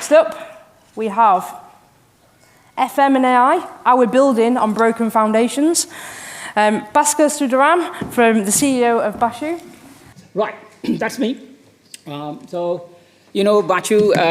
Next up, we have FM and AI, how we're building on broken foundations. Baskar Sundaram, from the CEO of Baachu. Right, that's me. Baachu,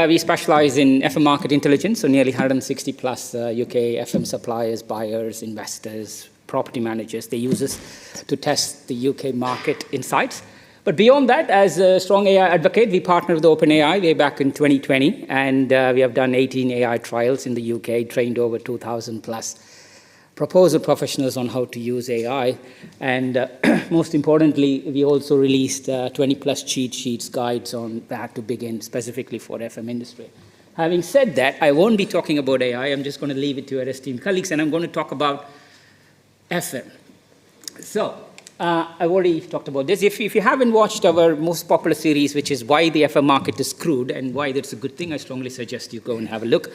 we specialize in FM market intelligence, so nearly 160 plus UK FM suppliers, buyers, investors, property managers. They use us to test the UK market insights. But beyond that, as a strong AI advocate, we partnered with OpenAI way back in 2020, and we have done 18 AI trials in the UK, trained over 2,000 plus proposal professionals on how to use AI. And most importantly, we also released 20 plus cheat sheets, guides on that to begin specifically for FM industry. Having said that, I won't be talking about AI. I'm just going to leave it to our esteemed colleagues, and I'm going to talk about FM. So, I've already talked about this. If you haven't watched our most popular series, which is Why the FM Market is Screwed and Why That's a Good Thing, I strongly suggest you go and have a look.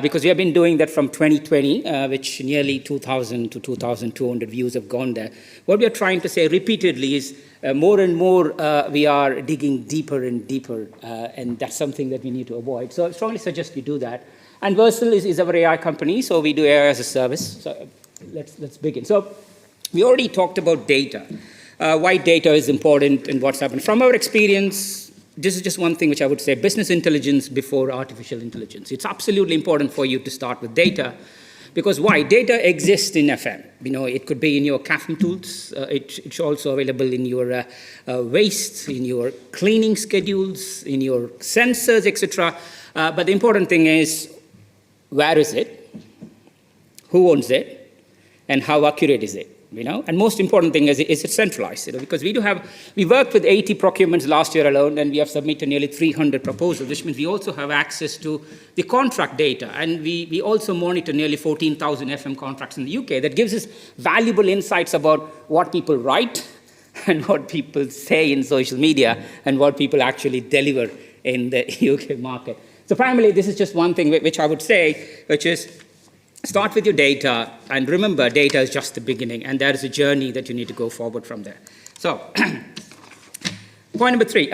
Because we have been doing that from 2020, which nearly 2,000 to 2,200 views have gone there. What we are trying to say repeatedly is more and more we are digging deeper and deeper, and that's something that we need to avoid. So I strongly suggest you do that. And Versal is our AI company, so we do AI as a service. So let's begin. So we already talked about data, why data is important and what's happened. From our experience, this is just one thing which I would say, business intelligence before artificial intelligence. It's absolutely important for you to start with data, because why? Data exists in FM. It could be in your CAFM tools. It's also available in your waste, in your cleaning schedules, in your sensors, etc. But the important thing is, where is it? Who owns it? And how accurate is it? And most important thing is it centralized? Because we worked with 80 procurements last year alone, and we have submitted nearly 300 proposals, which means we also have access to the contract data, and we also monitor nearly 14,000 FM contracts in the UK. That gives us valuable insights about what people write and what people say in social media and what people actually deliver in the UK market. So primarily, this is just one thing which I would say, which is, start with your data, and remember, data is just the beginning, and there is a journey that you need to go forward from there. So, point number 3,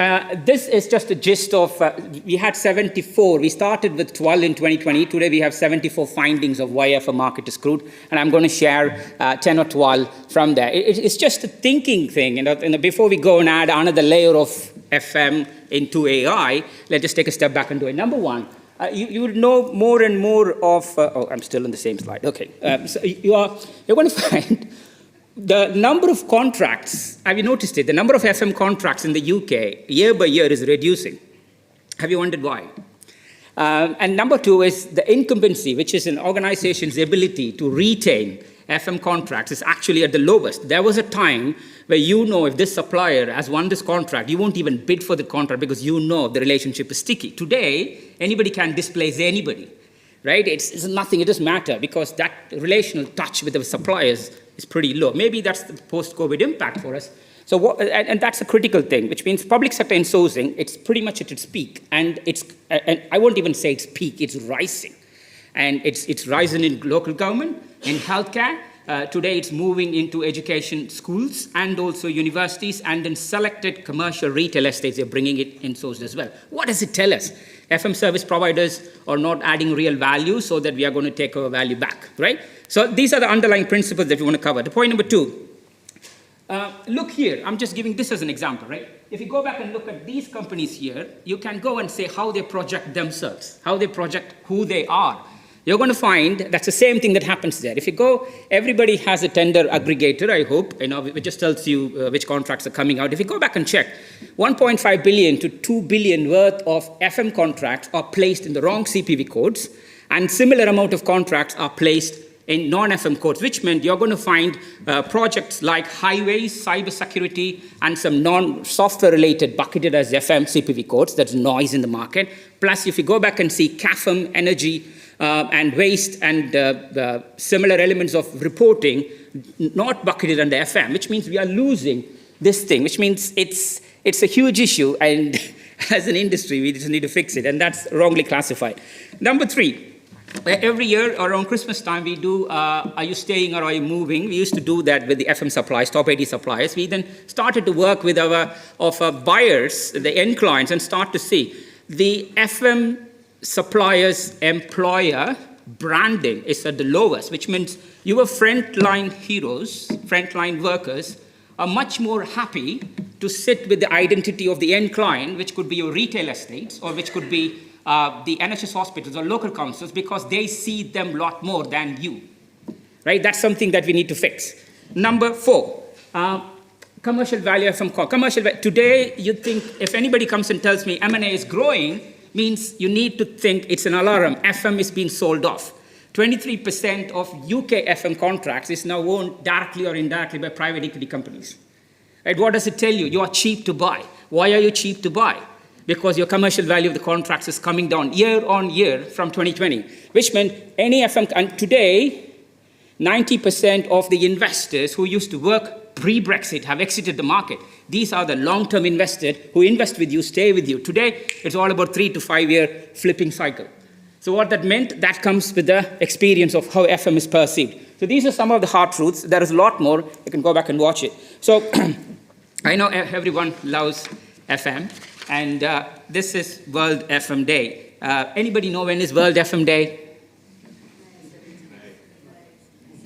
this is just a gist of, we had 74, we started with 12 in 2020, today we have 74 findings of why FM market is screwed, and I'm going to share 10 or 12 from there. It's just a thinking thing, and before we go and add another layer of FM into AI, let's just take a step back and do it. Number 1, you would know more and more of, I'm still on the same slide, okay. So you're going to find the number of contracts, have you noticed it? The number of FM contracts in the UK year by year is reducing. Have you wondered why? And number 2 is the incumbency, which is an organization's ability to retain FM contracts is actually at the lowest. There was a time where if this supplier has won this contract, you won't even bid for the contract because the relationship is sticky. Today, anybody can displace anybody, right? It's nothing, it doesn't matter because that relational touch with the suppliers is pretty low. Maybe that's the post-COVID impact for us. So and that's a critical thing, which means public sector insourcing, it's pretty much at its peak. And I won't even say it's peak, it's rising. And it's rising in local government, in healthcare. Today it's moving into education schools and also universities, and in selected commercial retail estates, they're bringing it in-sourced as well. What does it tell us? FM service providers are not adding real value, so that we are going to take our value back, right? So these are the underlying principles that we want to cover. The point number 2, look here, I'm just giving this as an example, right? If you go back and look at these companies here, you can go and say how they project themselves, how they project who they are. You're going to find that's the same thing that happens there. If you go, everybody has a tender aggregator, I hope, it just tells you which contracts are coming out. If you go back and check, 1.5 billion to 2 billion worth of FM contracts are placed in the wrong CPV codes, and similar amount of contracts are placed in non-FM codes, which meant you're going to find projects like highways, cybersecurity, and some non-software-related bucketed as FM CPV codes. That's noise in the market. Plus, if you go back and see CAFM, energy, and waste and similar elements of reporting not bucketed under FM, which means we are losing this thing, which means it's a huge issue, and as an industry, we just need to fix it, and that's wrongly classified. Number 3, every year around Christmas time, we do, are you staying or are you moving? We used to do that with the FM suppliers, top 80 suppliers. We then started to work with our buyers, the end clients, and start to see the FM suppliers' employer branding is at the lowest, which means your frontline heroes, frontline workers, are much more happy to sit with the identity of the end client, which could be your retail estates, or which could be the NHS hospitals or local councils, because they see them a lot more than you. Right? That's something that we need to fix. Number 4, commercial value FM. Today, you think if anybody comes and tells me M&A is growing, means you need to think it's an alarm. FM is being sold off. 23% of UK FM contracts is now owned directly or indirectly by private equity companies. Right? What does it tell you? You are cheap to buy. Why are you cheap to buy? Because your commercial value of the contracts is coming down year on year from 2020, which meant any FM, and today, 90% of the investors who used to work pre-Brexit have exited the market. These are the long-term investors who invest with you, stay with you. Today, it's all about 3 to 5 year flipping cycle. So what that meant, that comes with the experience of how FM is perceived. So these are some of the hard truths. There is a lot more. You can go back and watch it. So I know everyone loves FM, and this is World FM Day. Anybody know when is World FM Day?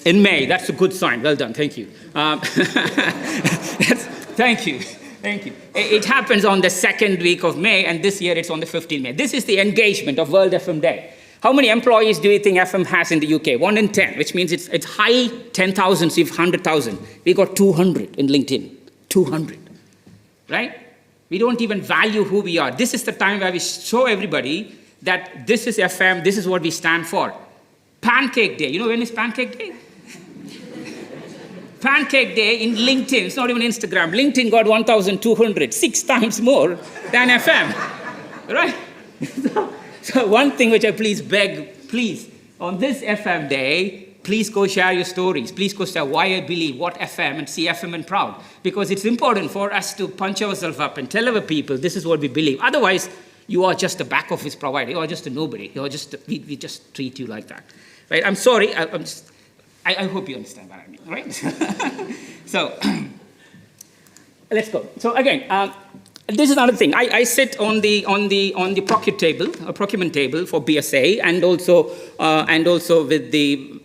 In May. That's a good sign. Well done. Thank you. Thank you. Thank you. It happens on the 2nd week of May, and this year it's on the 15th May. This is the engagement of World FM Day. How many employees do you think FM has in the UK? 1 in 10, which means it's high 10,000s, if 100,000. We got 200 in LinkedIn. 200. Right? We don't even value who we are. This is the time where we show everybody that this is FM, this is what we stand for. Pancake Day. You know when is Pancake Day? Pancake Day in LinkedIn, it's not even Instagram. LinkedIn got 1,200, 6 times more than FM, right? So one thing which I beg, on this FM Day, please go share your stories. Please go share why I believe, what FM, and see FM and proud. Because it's important for us to punch ourselves up and tell our people this is what we believe. Otherwise, you are just a back office provider. You are just a nobody. We just treat you like that, right? I'm sorry. I hope you understand what I mean, right? So let's go. So again, this is another thing. I sit on the procurement table for BSA, and also with the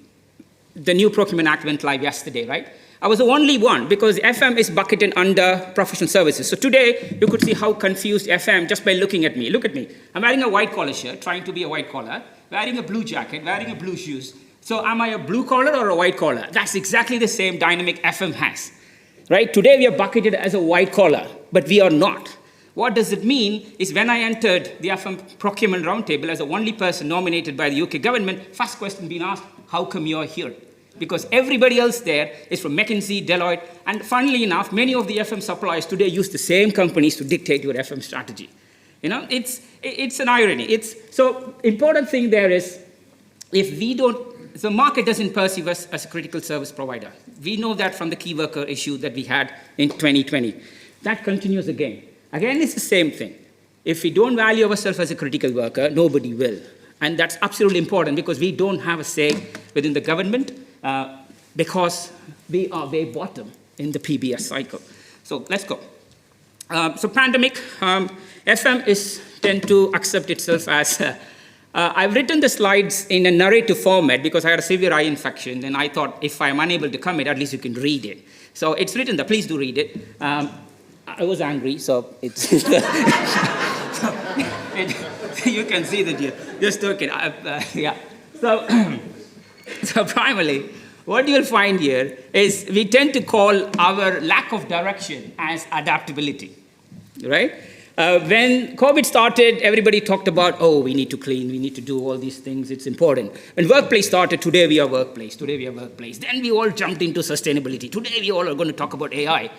new Procurement Act went live yesterday, right? I was the only one because FM is bucketed under professional services. So today you could see how confused FM just by looking at me. Look at me. I'm wearing a white collar shirt, trying to be a white collar, wearing a blue jacket, wearing a blue shoes. So am I a blue collar or a white collar? That's exactly the same dynamic FM has, right? Today we are bucketed as a white collar, but we are not. What does it mean is when I entered the FM procurement roundtable as the only person nominated by the UK government, first question being asked, how come you're here? Because everybody else there is from McKinsey, Deloitte, and funnily enough, many of the FM suppliers today use the same companies to dictate your FM strategy. You know, it's an irony. So important thing there is, if we don't, the market doesn't perceive us as a critical service provider. We know that from the key worker issue that we had in 2020. That continues again. Again, it's the same thing. If we don't value ourselves as a critical worker, nobody will. And that's absolutely important because we don't have a say within the government because we are way bottom in the PBS cycle. So let's go. So pandemic, FM tend to accept itself as I've written the slides in a narrative format because I had a severe eye infection, and I thought if I'm unable to commit, at least you can read it. So it's written there. Please do read it. I was angry, so it's you can see that you're just okay. Yeah. So primarily, what you'll find here is we tend to call our lack of direction as adaptability, right? When COVID started, everybody talked about, we need to clean, we need to do all these things, it's important. When workplace started, today we are workplace. Then we all jumped into sustainability. Today we all are going to talk about AI.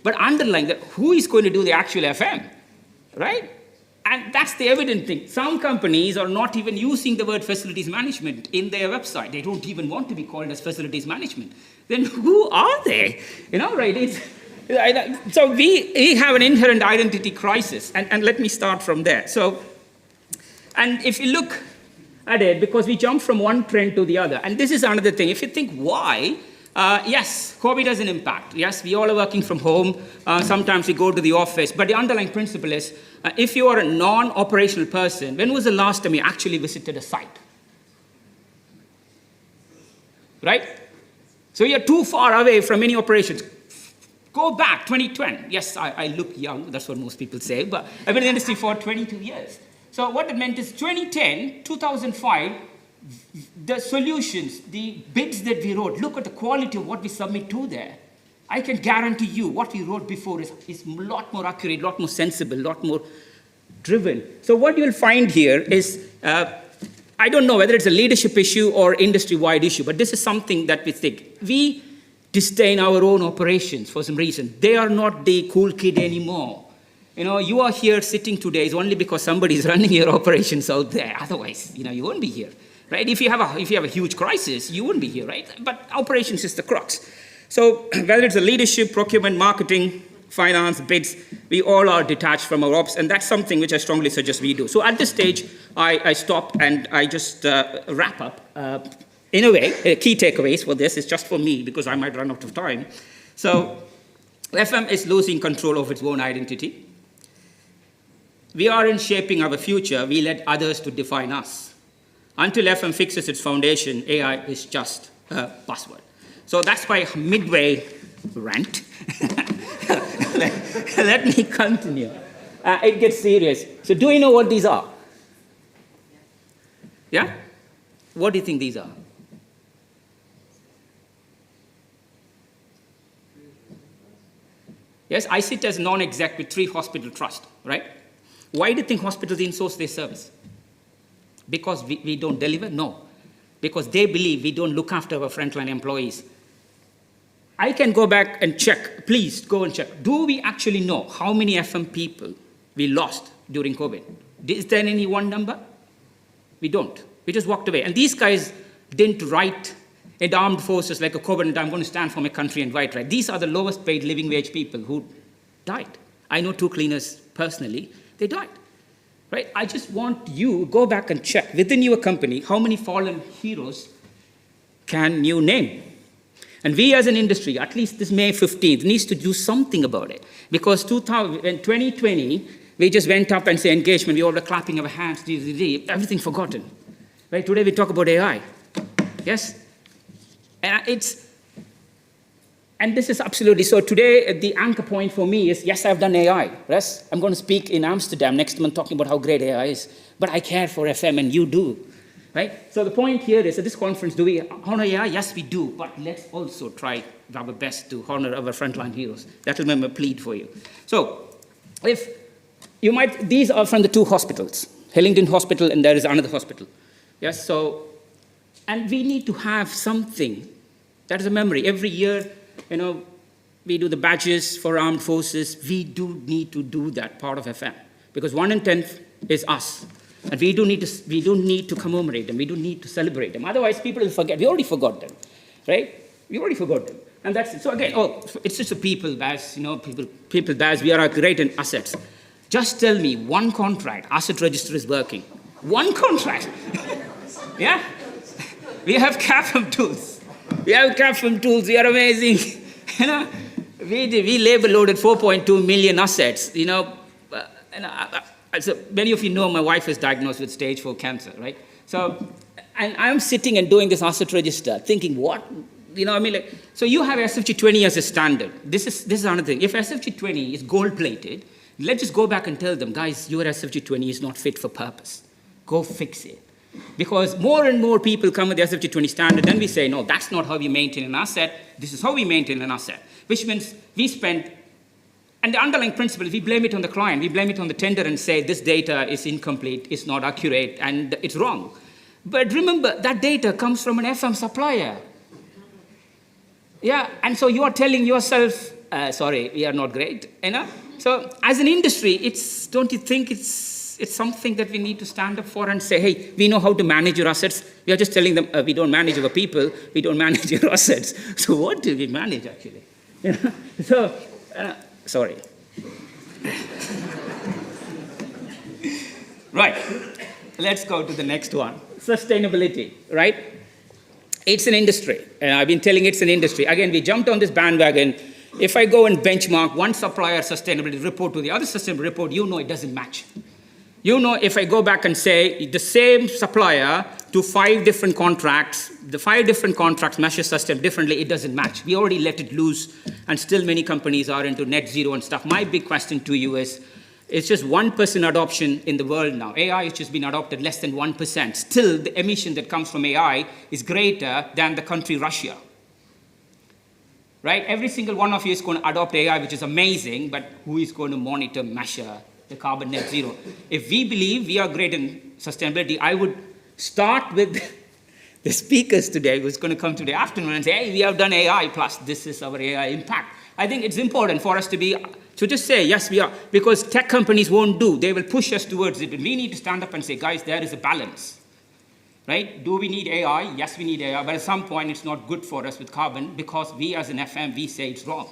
But underlying that, who is going to do the actual FM, right? And that's the evident thing. Some companies are not even using the word facilities management in their website. They don't even want to be called as facilities management. Then who are they? You know, right? So we have an inherent identity crisis, and let me start from there. So, and if you look at it, because we jump from one trend to the other, and this is another thing, if you think why, Yes, COVID has an impact. Yes, we all are working from home. Sometimes we go to the office. But the underlying principle is, if you are a non-operational person, when was the last time you actually visited a site? Right? So you're too far away from any operations. Go back, 2020. Yes, I look young. That's what most people say. But I've been in the industry for 22 years. So what it meant is 2010, 2005, the solutions, the bids that we wrote, look at the quality of what we submit to there. I can guarantee you what we wrote before is a lot more accurate, a lot more sensible, a lot more driven. So what you'll find here is, I don't know whether it's a leadership issue or industry-wide issue, but this is something that we think. We disdain our own operations for some reason. They are not the cool kid anymore. You know, you are here sitting today is only because somebody is running your operations out there. Otherwise, you know, you won't be here. Right? If you have a huge crisis, you wouldn't be here, right? But operations is the crux. So whether it's a leadership, procurement, marketing, finance, bids, we all are detached from our ops, and that's something which I strongly suggest we do. So at this stage, I stop and I just wrap up. In a way, key takeaways for this is just for me because I might run out of time. So FM is losing control of its own identity. We are in shaping our future. We let others to define us. Until FM fixes its foundation, AI is just a buzzword. So that's my midway rant. Let me continue. It gets serious. So do you know what these are? Yeah? What do you think these are? Yes, I sit as non-exec with 3 hospital trusts, right? Why do you think hospitals insource their service? Because we don't deliver? No. Because they believe we don't look after our frontline employees. I can go back and check. Please go and check. Do we actually know how many FM people we lost during COVID? Is there any one number? We don't. We just walked away. And these guys didn't write in the armed forces like a covenant, I'm going to stand for my country and fight, right? These are the lowest paid living wage people who died. I know 2 cleaners personally. They died. Right? I just want you to go back and check within your company how many fallen heroes can you name. And we as an industry, at least this May 15th, needs to do something about it. Because in 2020, we just went up and said engagement, we all were clapping our hands, everything forgotten. Right? Today we talk about AI. Yes? And this is absolutely, so today the anchor point for me is, yes, I've done AI. Yes, I'm going to speak in Amsterdam next month talking about how great AI is. But I care for FM and you do. Right? So the point here is, at this conference, do we honor AI? Yes, we do. But let's also try our best to honor our frontline heroes. That will be my plea for you. So if you might, these are from the 2 hospitals, Hillingdon Hospital and there is another hospital. Yes, so, and we need to have something that is a memory. Every year, you know, we do the badges for armed forces. We do need to do that part of FM because 1 in 10 is us. And we do need to commemorate them. We do need to celebrate them. Otherwise, people will forget. We already forgot them, right? We already forgot them. And that's it. So again, it's just a people badge, you know, people badge. We are great in assets. Just tell me 1 contract, asset register is working. 1 contract. Yeah? We have CAFM tools. We have CAFM tools. We are amazing. You know, we label loaded 4.2 million assets. You know, so many of you know my wife is diagnosed with stage 4 cancer, right? So, and I'm sitting and doing this asset register, thinking, what? You know, I mean, like, so you have SFG 20 as a standard. This is another thing. If SFG 20 is gold-plated, let's just go back and tell them, guys, your SFG 20 is not fit for purpose. Go fix it. Because more and more people come with the SFG 20 standard, then we say, no, that's not how we maintain an asset. This is how we maintain an asset. Which means we spend, and the underlying principle is we blame it on the client. We blame it on the tender and say this data is incomplete, it's not accurate, and it's wrong. But remember, that data comes from an FM supplier. Yeah, and so you are telling yourself, sorry, we are not great, you know? So as an industry, don't you think it's something that we need to stand up for and say, hey, we know how to manage your assets. We are just telling them, we don't manage our people, we don't manage your assets. So what do we manage, actually? You know? So, sorry. Right, let's go to the next one. Sustainability, right? It's an industry, and I've been telling it's an industry. Again, we jumped on this bandwagon. If I go and benchmark one supplier sustainability report to the other sustainability report, you know it doesn't match. You know, if I go back and say the same supplier to 5 different contracts, the 5 different contracts measure sustainability differently, it doesn't match. We already let it loose, and still many companies are into net zero and stuff. My big question to you is, it's just 1% adoption in the world now. AI has just been adopted less than 1%. Still, the emission that comes from AI is greater than the country Russia. Right? Every single one of you is going to adopt AI, which is amazing, but who is going to monitor, measure the carbon net zero? If we believe we are great in sustainability, I would start with the speakers today who's going to come today afternoon and say, hey, we have done AI, plus this is our AI impact. I think it's important for us to just say, yes, we are, because tech companies won't do. They will push us towards it. And we need to stand up and say, guys, there is a balance. Right? Do we need AI? Yes, we need AI, but at some point it's not good for us with carbon because we as an FM, we say it's wrong.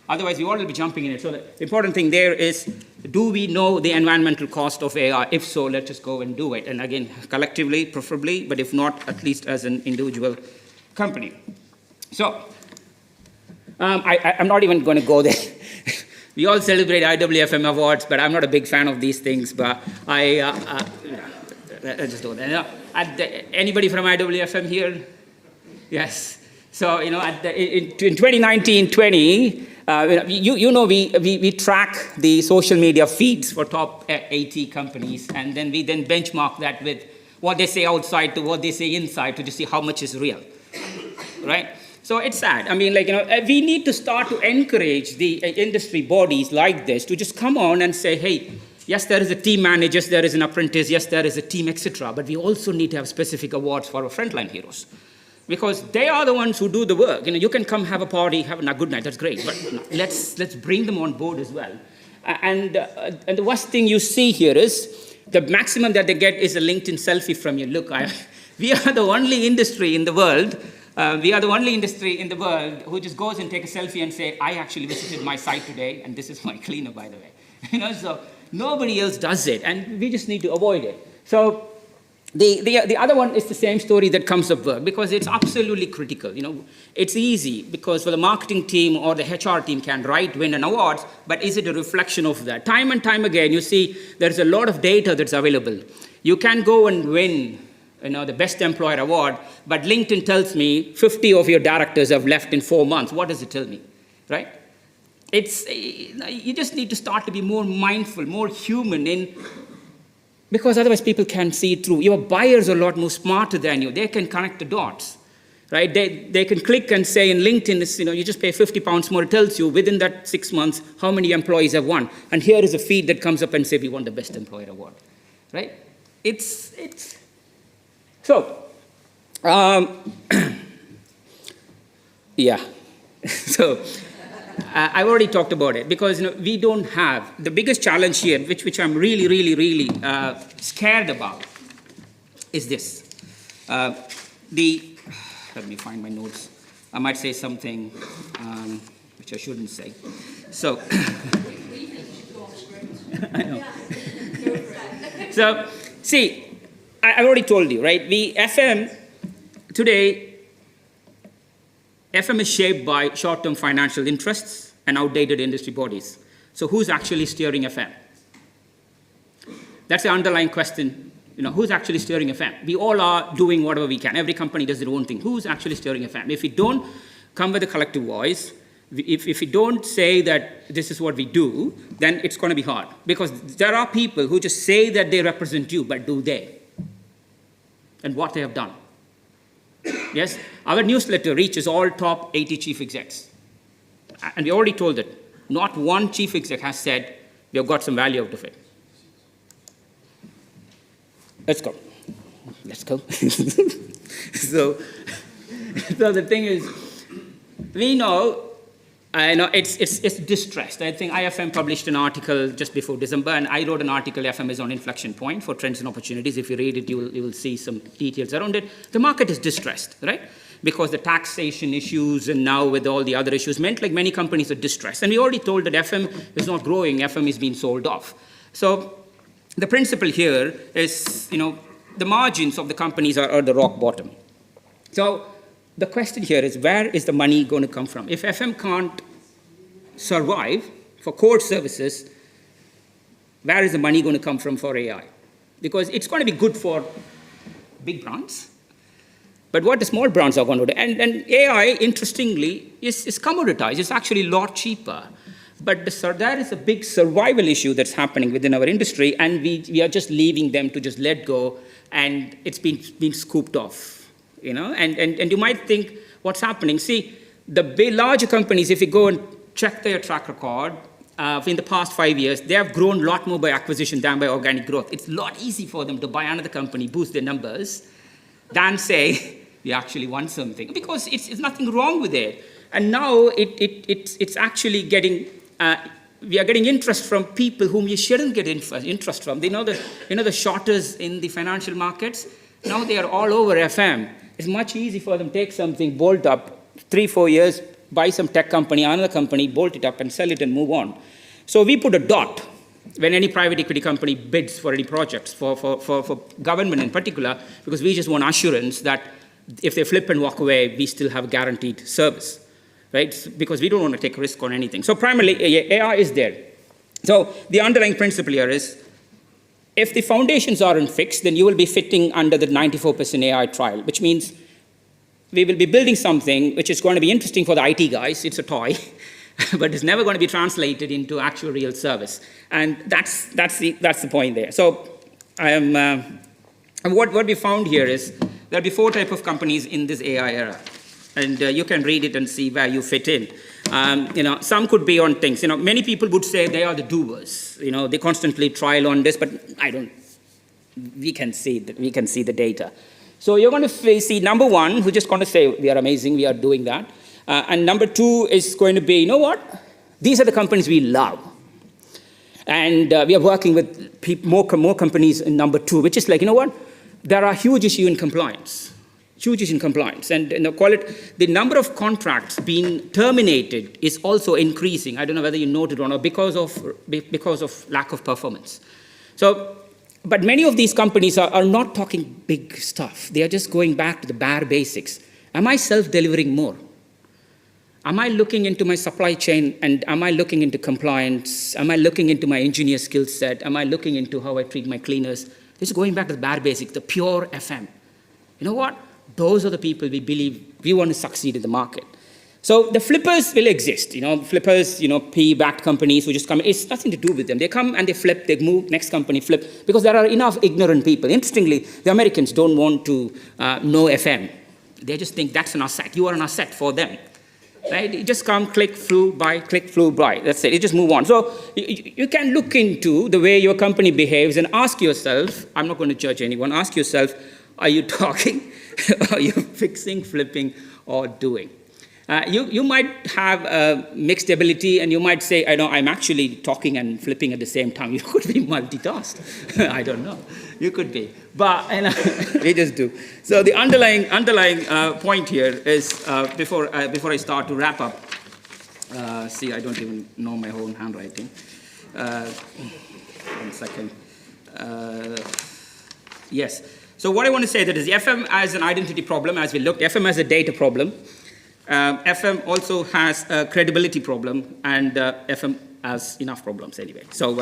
Otherwise, we all will be jumping in it. So the important thing there is, do we know the environmental cost of AI? If so, let's just go and do it. And again, collectively, preferably, but if not, at least as an individual company. So I'm not even going to go there. We all celebrate IWFM awards, but I'm not a big fan of these things. But let's just do that. Anybody from IWFM here? Yes. So, in 2019-20, we track the social media feeds for top 80 companies, and then we benchmark that with what they say outside to what they say inside to just see how much is real, right? So it's sad. I mean, we need to start to encourage the industry bodies like this to just come on and say, hey, yes, there is a team manager, yes, there is an apprentice, yes, there is a team, etc. But we also need to have specific awards for our frontline heroes, because they are the ones who do the work. You can come have a party, have a good night, that's great, but let's bring them on board as well. And the worst thing you see here is the maximum that they get is a LinkedIn selfie from you. Look, we are the only industry in the world. Who just goes and takes a selfie and say, I actually visited my site today, and this is my cleaner, by the way. So nobody else does it, and we just need to avoid it. So the other one is the same story that comes up work, because it's absolutely critical. It's easy because for the marketing team or the HR team can win an award, but is it a reflection of that? Time and time again, you see there's a lot of data that's available. You can go and win the best employer award, but LinkedIn tells me 50 of your directors have left in 4 months. What does it tell me, right? You just need to start to be more mindful, more human, because otherwise people can see it through. Your buyers are a lot more smarter than you. They can connect the dots, right? They can click and say in LinkedIn, you just pay £50 more. It tells you within that 6 months how many employees have won. And here is a feed that comes up and says we won the best employer award, right? So, yeah. So I've already talked about it, because we don't have the biggest challenge here, which I'm really, really, really scared about, is this. Let me find my notes. I might say something which I shouldn't say. So, I know. So, see, I've already told you, right? Today, FM is shaped by short-term financial interests and outdated industry bodies. So who's actually steering FM? That's the underlying question. Who's actually steering FM? We all are doing whatever we can. Every company does their own thing. Who's actually steering FM? If we don't come with a collective voice, if we don't say that this is what we do, then it's going to be hard. Because there are people who just say that they represent you, but do they? And what they have done. Yes, our newsletter reaches all top 80 chief execs. And we already told it. Not one chief exec has said, we have got some value out of it. Let's go. So the thing is, we know, it's distressed. I think IFM published an article just before December, and I wrote an article, FM is on inflection point for trends and opportunities. If you read it, you will see some details around it. The market is distressed, right? Because the taxation issues and now with all the other issues meant many companies are distressed. And we already told that FM is not growing, FM is being sold off. So the principle here is, the margins of the companies are at the rock bottom. So the question here is, where is the money going to come from? If FM can't survive for core services, where is the money going to come from for AI? Because it's going to be good for big brands, but what the small brands are going to do? And AI, interestingly, is commoditized. It's actually a lot cheaper. But there is a big survival issue that's happening within our industry, and we are just leaving them to just let go, and it's been scooped off. And you might think, what's happening? See, the larger companies, if you go and check their track record, in the past 5 years, they have grown a lot more by acquisition than by organic growth. It's a lot easier for them to buy another company, boost their numbers, than say, we actually won something. Because it's nothing wrong with it. And now it's actually getting, we are getting interest from people whom you shouldn't get interest from. They know the shorters in the financial markets, now they are all over FM. It's much easier for them to take something, bolt up, 3-4 years, buy some tech company, another company, bolt it up and sell it and move on. So we put a dot when any private equity company bids for any projects, for government in particular, because we just want assurance that if they flip and walk away, we still have guaranteed service, right? Because we don't want to take risk on anything. So primarily, AI is there. So the underlying principle here is, if the foundations aren't fixed, then you will be fitting under the 94% AI trial, which means we will be building something which is going to be interesting for the IT guys. It's a toy, but it's never going to be translated into actual real service. And that's the point there. So what we found here is there'll be 4 types of companies in this AI era. And you can read it and see where you fit in. Some could be on things. Many people would say they are the doers. They constantly trial on this, but we can see the data. So you're going to see number 1, who's just going to say, we are amazing, we are doing that. And number 2 is going to be, what? These are the companies we love. And we are working with more companies in number 2, which is like, what? There are huge issues in compliance. Huge issues in compliance. And the number of contracts being terminated is also increasing. I don't know whether you noted or not, because of lack of performance. But many of these companies are not talking big stuff. They are just going back to the bare basics. Am I self-delivering more? Am I looking into my supply chain, and am I looking into compliance? Am I looking into my engineer skill set? Am I looking into how I treat my cleaners? Just going back to the bare basics, the pure FM. You know what? Those are the people we believe we want to succeed in the market. So the flippers will exist, flippers, PE-backed companies who just come. It's nothing to do with them. They come and they flip, they move, next company flip, because there are enough ignorant people. Interestingly, the Americans don't want to know FM. They just think that's an asset. You are an asset for them, right? You just come, click, flew by. That's it. You just move on. So you can look into the way your company behaves and ask yourself, I'm not going to judge anyone, ask yourself, are you talking? Are you fixing, flipping, or doing? You might have a mixed ability, and you might say, I'm actually talking and flipping at the same time. You could be multitasked. I don't know. You could be. But we just do. So the underlying point here is, before I start to wrap up, see, I don't even know my own handwriting. 1 second. Yes. So what I want to say that is FM as an identity problem, as we looked, FM as a data problem. FM also has a credibility problem, and FM has enough problems anyway. So,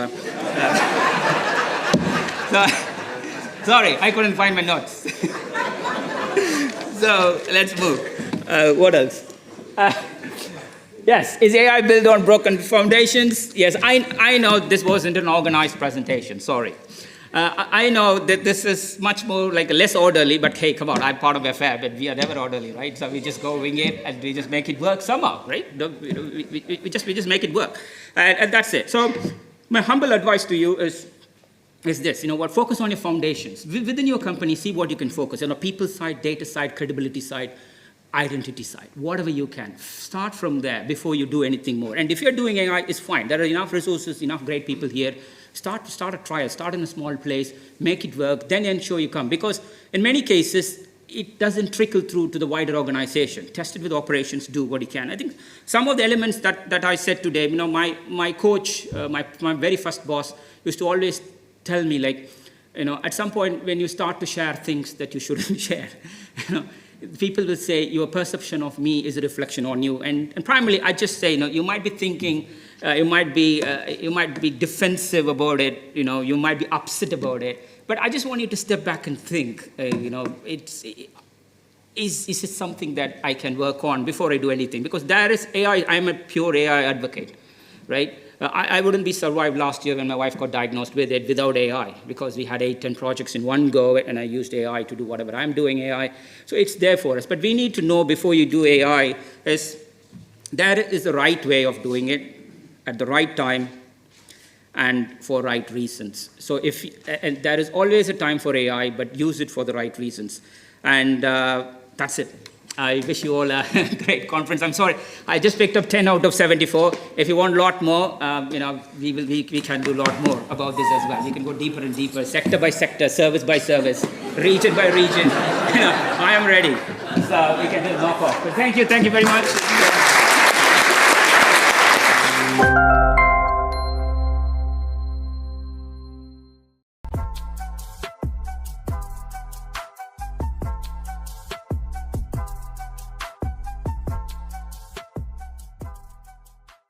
sorry, I couldn't find my notes. So let's move. What else? Yes, is AI built on broken foundations? Yes, I know this wasn't an organized presentation, sorry. I know that this is much more like less orderly, but hey, come on, I'm part of FM, and we are never orderly, right? So we just go wing it, and we just make it work somehow, right? We just make it work, and that's it. So my humble advice to you is this, focus on your foundations. Within your company, see what you can focus on, people side, data side, credibility side, identity side, whatever you can. Start from there before you do anything more. And if you're doing AI, it's fine. There are enough resources, enough great people here. Start a trial, start in a small place, make it work, then ensure you come. Because in many cases, it doesn't trickle through to the wider organization. Test it with operations, do what you can. I think some of the elements that I said today, my coach, my very first boss used to always tell me, at some point when you start to share things that you shouldn't share, people will say your perception of me is a reflection on you. And primarily, I just say, you might be thinking, you might be defensive about it, you might be upset about it. But I just want you to step back and think, is it something that I can work on before I do anything? Because there is AI, I'm a pure AI advocate, right? I wouldn't be survived last year when my wife got diagnosed with it without AI, because we had 8-10 projects in one go, and I used AI to do whatever I'm doing AI. So it's there for us. But we need to know before you do AI, there is the right way of doing it at the right time and for right reasons. So and there is always a time for AI, but use it for the right reasons. And that's it. I wish you all a great conference. I'm sorry, I just picked up 10 out of 74. If you want a lot more, we can do a lot more about this as well. We can go deeper and deeper, sector by sector, service by service, region by region. I am ready. So we can just knock off. But thank you very much.